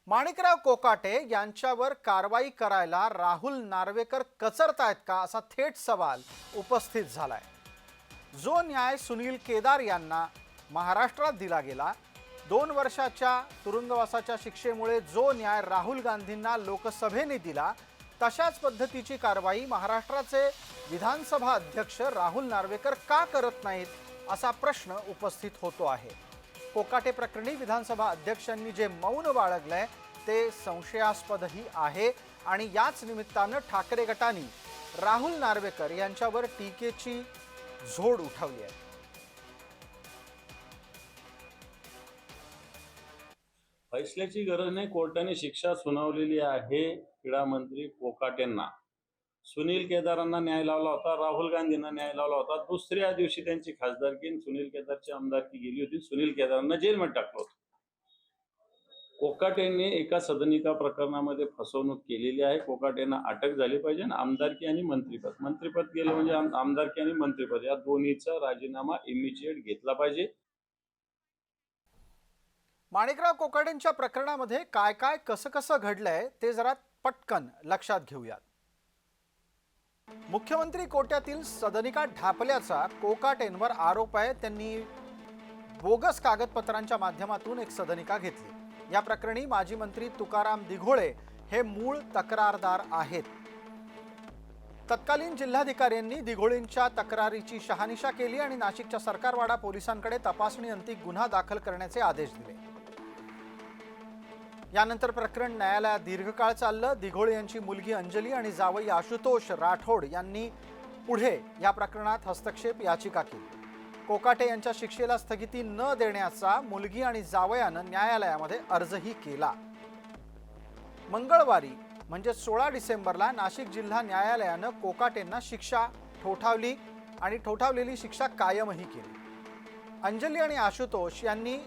माणिकराव कोकाटे यांच्यावर कारवाई करायला राहुल नार्वेकर कचरतायत का असा थेट सवाल उपस्थित झालाय। जो न्याय सुनील केदार यांना महाराष्ट्रात दिला गेला, 2 वर्षाच्या तुरुंगवासाच्या शिक्षेमुळे जो न्याय राहुल गांधींना लोकसभेने दिला, तशाच पद्धतीची कारवाई महाराष्ट्राचे विधानसभा अध्यक्ष राहुल नार्वेकर का करत नाहीत असा प्रश्न उपस्थित होतो आहे। कोकाटे प्रकरणी विधानसभा अध्यक्षांनी जे मौन बाळगलंय ते संशयास्पदही आहे आणि याच निमित्तानं ठाकरे गटाने राहुल नार्वेकर यांच्यावर टीकेची झोड उठवली आहे। फैसल्याची गरज नाही, कोर्टाने शिक्षा सुनावलेली आहे। क्रीडा मंत्री कोकाटेंना सुनील केदारांना न्याय लावला होता, राहुल गांधींना न्याय लावला होता। दुसऱ्या दिवशी त्यांची खासदारकी सुनील केदारची आमदारकी गेली होती, सुनील केदारांना जेलमध्ये टाकलं होतं। कोकाटेंनी एका सदनिका प्रकरणामध्ये फसवणूक केलेली आहे। कोकाटेंना अटक झाली पाहिजे आणि आमदारकी आणि मंत्रिपद गेलं म्हणजे आमदारकी आणि मंत्रिपद या दोन्हीचा राजीनामा इमिजिएट घेतला पाहिजे। माणिकराव कोकाटेंच्या प्रकरणामध्ये काय काय कसं घडलंय ते जरा पटकन लक्षात घेऊयात। मुख्यमंत्री कोट्यातील सदनिका ढापल्याचा कोकाटेंवर आरोप आहे। त्यांनी बोगस कागदपत्रांच्या माध्यमातून एक सदनिका घेतली। या प्रकरणी माजी मंत्री तुकाराम दिघोळे हे मूळ तक्रारदार आहेत। तत्कालीन जिल्हाधिकाऱ्यांनी दिघोळेंच्या तक्रारीची शहानिशा केली आणि नाशिकच्या सरकारवाडा पोलिसांकडे तपासणीअंती गुन्हा दाखल करण्याचे आदेश दिले। यानंतर प्रकरण न्यायालयात दीर्घकाळ चाललं। दिघोळे यांची मुलगी अंजली आणि जावई आशुतोष राठोड यांनी पुढे या प्रकरणात हस्तक्षेप याचिका केली। कोकाटे यांच्या शिक्षेला स्थगिती न देण्याचा मुलगी आणि जावयानं न्यायालयामध्ये अर्जही केला। मंगळवारी म्हणजे 16 डिसेंबरला नाशिक जिल्हा न्यायालयानं कोकाटेंना शिक्षा ठोठावली आणि ठोठावलेली शिक्षा कायमही केली। अंजली आणि आशुतोष यांनी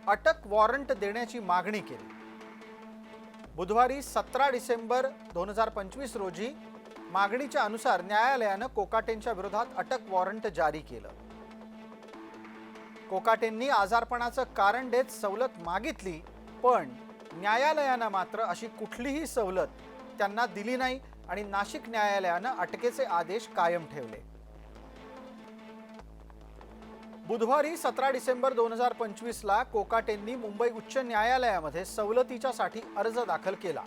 अटक वॉरंट देण्याची मागणी केली। बुधवारी 17 डिसेंबर 2025 रोजी मागणीच्या अनुसार न्यायालयानं कोकाटेंच्या विरोधात अटक वॉरंट जारी केलं। कोकाटेंनी आजारपणाचं कारण देत सवलत मागितली, पण न्यायालयानं मात्र अशी कुठलीही सवलत त्यांना दिली नाही आणि नाशिक न्यायालयानं अटकेचे आदेश कायम ठेवले। बुधवारी 17 डिसेंबर 2025 ला कोकाटेंनी मुंबई उच्च न्यायालयामध्ये सवलतीच्यासाठी अर्ज दाखल केला।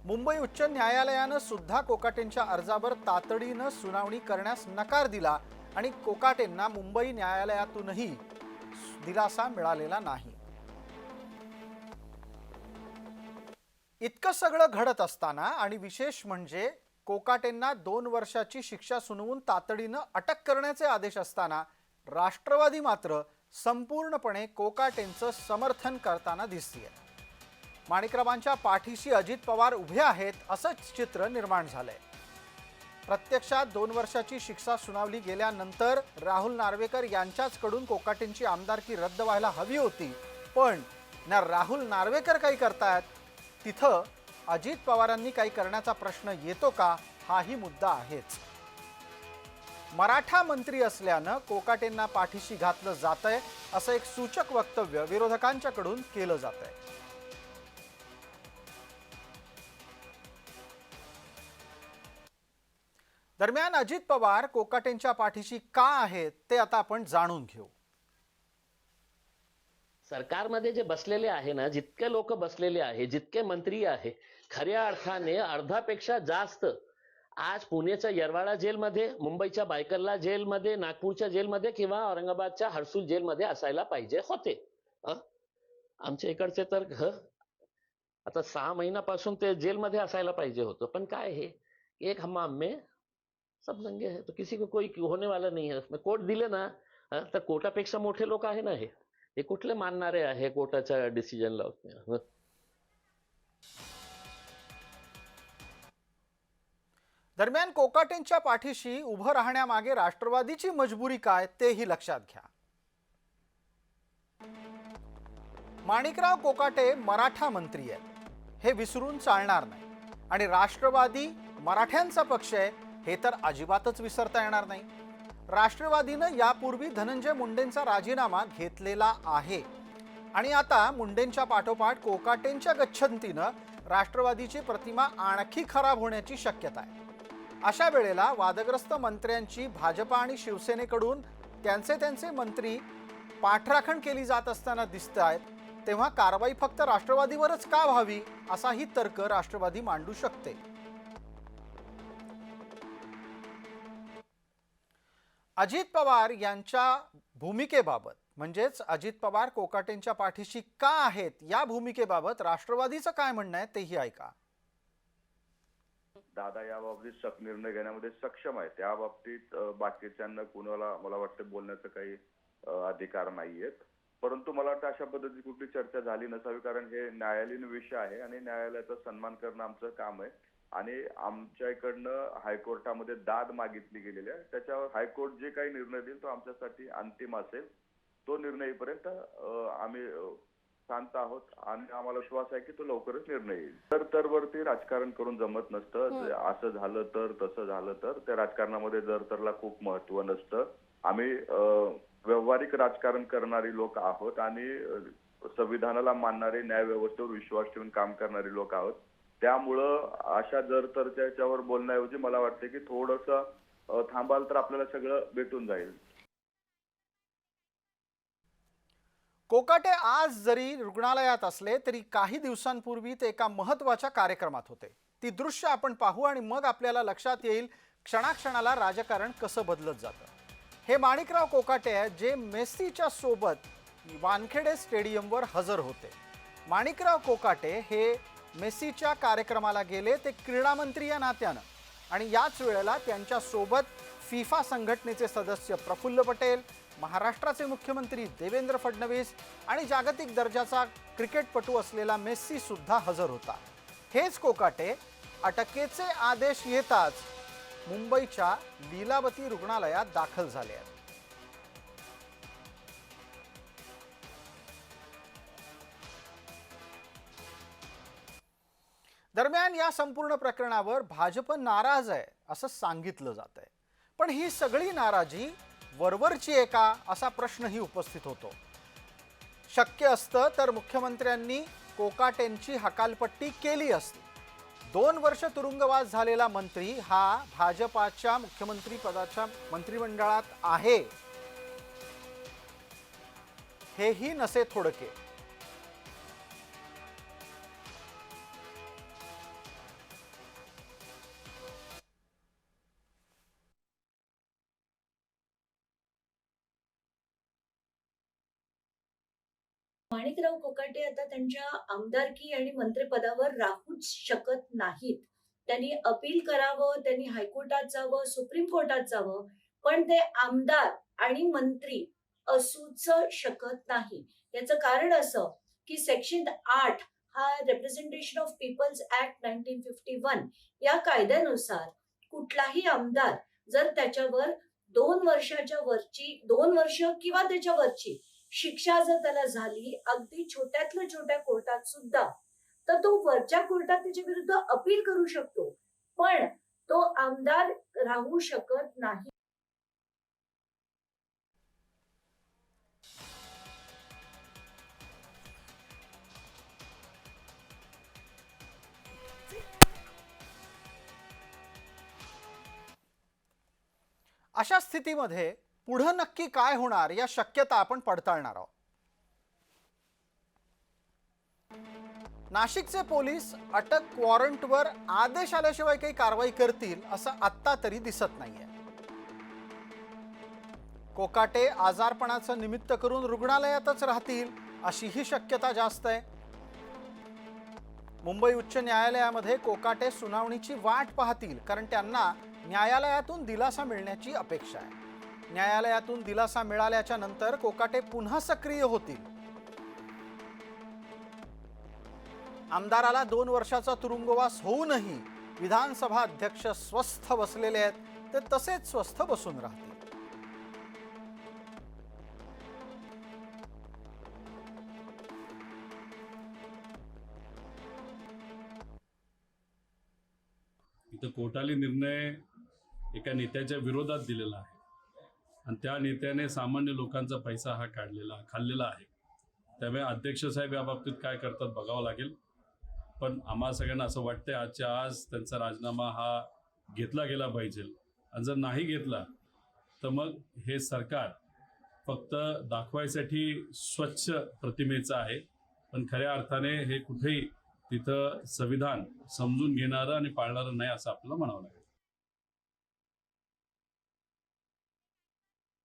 मुंबई उच्च न्यायालयानं सुद्धा कोकाटेंच्या अर्जावर तातडीनं सुनावणी करण्यास नकार दिला आणि कोकाटेंना मुंबई न्यायालयातूनही दिलासा मिळालेला नाही। इतकं सगळं घडत असताना आणि विशेष म्हणजे कोकाटेंना 2 वर्षाची शिक्षा सुनावून तातडीनं अटक करण्याचे आदेश असताना राष्ट्रवादी मात्र संपूर्णपणे कोकाटेंचं समर्थन करताना दिसतेय। माणिकरावांच्या पाठीशी अजित पवार उभे आहेत असंच चित्र निर्माण झालंय। प्रत्यक्षात 2 वर्षाची शिक्षा सुनावली गेल्यानंतर राहुल नार्वेकर यांच्याचकडून कोकाटेंची आमदारकी रद्द व्हायला हवी होती, पण ना राहुल नार्वेकर काही करतायत, तिथं अजित पवारांनी काही करण्याचा प्रश्न येतो का हाही मुद्दा आहेच। मराठा मंत्री असल्यानं कोकाटेंना पाठीशी घातलं जातंय असं एक सूचक वक्तव्य विरोधकांच्याकडून केलं जातंय। दरम्यान अजित पवार कोकाटेंच्या पाठीशी का आहेत ते आता आपण जाणून घेऊ। सरकारमध्ये जे बसलेले आहे ना, जितके लोक बसलेले आहे, जितके मंत्री आहे, खऱ्या अर्थाने अर्धापेक्षा जास्त आज पुण्याच्या येरवाडा जेलमध्ये, मुंबईच्या बायकल्ला जेलमध्ये, नागपूरच्या जेलमध्ये किंवा औरंगाबादच्या हर्सुल जेलमध्ये असायला पाहिजे होते। आमच्या इकडचे तर आता 6 महिन्यापासून ते जेलमध्ये असायला पाहिजे होतं, पण काय हे एक हमाम में सब दंगे है, तो किसी को कोई होने वाला नहीं है। कोर्ट दिले ना, तर कोर्टापेक्षा मोठे लोक आहे ना, हे कुठले मानणारे आहे कोर्टाच्या डिसिजनला। दरम्यान कोकाटेंच्या पाठीशी उभं राहण्यामागे राष्ट्रवादीची मजबुरी काय तेही लक्षात घ्या। माणिकराव कोकाटे मराठा मंत्री आहेत, हे विसरून चालणार नाही आणि राष्ट्रवादी मराठ्यांचा पक्ष आहे हे तर अजिबातच विसरता येणार नाही। राष्ट्रवादीनं यापूर्वी धनंजय मुंडेंचा राजीनामा घेतलेला आहे। आणि आता मुंडेंच्या पाठोपाठ कोकाटेंच्या गच्छंतीनं राष्ट्रवादीची प्रतिमा आणखी खराब होण्याची शक्यता आहे. अशा वेळेला वादग्रस्त मंत्र्यांची भाजपा आणि शिवसेनेकडून त्यांचे मंत्री पाठराखण केली जात असताना दिसत आहेत, तेव्हा कारवाई फक्त राष्ट्रवादीवरच का व्हावी असाही तर्क राष्ट्रवादी मांडू शकते. अजित पवार यांच्या भूमिकेबाबत म्हणजेच अजित पवार कोकाटेंच्या पाठीशी का आहेत या भूमिकेबाबत राष्ट्रवादीचं काय म्हणणं आहे तेही ऐका. दादा या बाबतीत निर्णय घेण्यामध्ये सक्षम आहे. त्या बाबतीत बाकीच्यांना कुणाला मला वाटतं बोलण्याचा काही अधिकार नाहीयेत. परंतु मला वाटतं अशा पद्धतीची कुठली चर्चा झाली नसावी, कारण हे न्यायालयीन विषय आहे आणि न्यायालयाचा सन्मान करणं आमचं काम आहे. आणि आमच्या इकडनं हायकोर्टामध्ये दाद मागितली गेलेली आहे. त्याच्यावर हायकोर्ट जे काही निर्णय देईल तो आमच्यासाठी अंतिम असेल. तो निर्णय येईपर्यंत आम्ही शांत आहोत आणि आम्हाला विश्वास आहे की तो लवकरच निर्णय येईल. तर वरती राजकारण करून जमत नसतं. असं झालं तर तसं झालं तर त्या राजकारणामध्ये तरला खूप महत्व नसतं. आम्ही व्यावहारिक राजकारण करणारी लोक आहोत आणि संविधानाला मानणारे, न्याय व्यवस्थेवर विश्वास ठेवून काम करणारी लोक आहोत. त्यामुळं अशा तरच्या याच्यावर बोलण्याऐवजी मला वाटते की थोडंसं थांबाल तर आपल्याला सगळं भेटून जाईल. कोकाटे आज जरी रुग्णालयात असले तरी काही दिवसांपूर्वी ते एका महत्त्वाच्या कार्यक्रमात होते. ती दृश्य आपण पाहू आणि मग आपल्याला लक्षात येईल क्षणाक्षणाला राजकारण कसं बदलत जातं. हे माणिकराव कोकाटे आहेत जे मेस्सीच्या सोबत वानखेडे स्टेडियमवर हजर होते. माणिकराव कोकाटे हे मेस्सीच्या कार्यक्रमाला गेले ते क्रीडा मंत्री या नात्यानं, आणि याच वेळेला त्यांच्या सोबत फिफा संघटनेचे सदस्य प्रफुल्ल पटेल, महाराष्ट्राचे मुख्यमंत्री देवेंद्र फडणवीस आणि जागतिक दर्जाचा क्रिकेटपटू असलेला मेस्सी सुद्धा हजर होता. हेच कोकाटे अटकेचे आदेश येताच मुंबईच्या लीलावती रुग्णालयात दाखल झाले आहेत. दरम्यान या संपूर्ण प्रकरणावर भाजप नाराज आहे असं सांगितलं जात आहे. पण ही सगळी नाराजी वरवरची आहे का असा प्रश्नही उपस्थित होतो. शक्य असतं तर मुख्यमंत्र्यांनी कोकाटेंची हकालपट्टी केली असती. 2 वर्ष तुरुंगवास झालेला मंत्री हा भाजपाच्या मुख्यमंत्री पदाच्या मंत्रिमंडळात आहे, हेही नसे थोडके. माणिकराव कोकाटे आता त्यांच्या आमदारकी आणि मंत्रिपदावर राहूच शकत नाहीत. त्यांनी अपील करावं, त्यांनी हायकोर्टात जावं, सुप्रीम कोर्टात जावं, पण ते आमदार आणि मंत्री असूच शकत नाही. याचं कारण असं की सेक्शन 8 हा रिप्रेझेंटेशन ऑफ पीपल्स ऍक्ट 1951 या कायद्यानुसार कुठलाही आमदार जर त्याच्यावर 2 वर्षाच्या वरची, 2 वर्ष किंवा त्याच्यावरची शिक्षा जर त्याला झाली, अगदी छोट्यातल्या छोट्या कोर्टात सुद्धा, तर तो वरच्या कोर्टात त्याच्या विरुद्ध अपील करू शकतो, पण तो आमदार राहू शकत नाही. अशा स्थितीमध्ये पुढे नक्की काय होणार या शक्यता आपण पडताळणार आहोत. नाशिकचे पोलीस अटक वॉरंटवर आदेश आल्याशिवाय काही कारवाई करतील असं आत्ता तरी दिसत नाहीये. कोकाटे आजारपणाचं निमित्त करून रुग्णालयातच राहतील अशीही शक्यता जास्त आहे. मुंबई उच्च न्यायालयामध्ये कोकाटे सुनावणीची वाट पाहतील, कारण त्यांना न्यायालयातून दिलासा मिळण्याची अपेक्षा आहे. न्यायालयातून दिलासा मिळाल्याच्या नंतर कोकाटे पुन्हा सक्रिय होतील. आमदाराला 2 वर्षाचा तुरुंगवास होऊनही विधानसभा अध्यक्ष स्वस्थ बसलेले आहेत, ते तसेच स्वस्थ बसून राहतील. इथं कोर्टाने निर्णय एका नेत्याच्या विरोधात दिलेला आहे आणि त्या नेत्याने सामान्य लोकांचा पैसा हा खाल्लेला आहे. त्यामुळे अध्यक्ष साहेब या बाबतीत काय करतात बघावं लागेल. पण आम्हा सगळ्यांना असं वाटतंय आजच्या आज त्यांचा राजीनामा हा घेतला गेला पाहिजे. आणि जर नाही घेतला तर मग हे सरकार फक्त दाखवायसाठी स्वच्छ प्रतिमेचं आहे, पण खऱ्या अर्थाने हे कुठेही तिथं संविधान समजून घेणारं आणि पाळणारं नाही असं आपल्याला म्हणावं लागेल.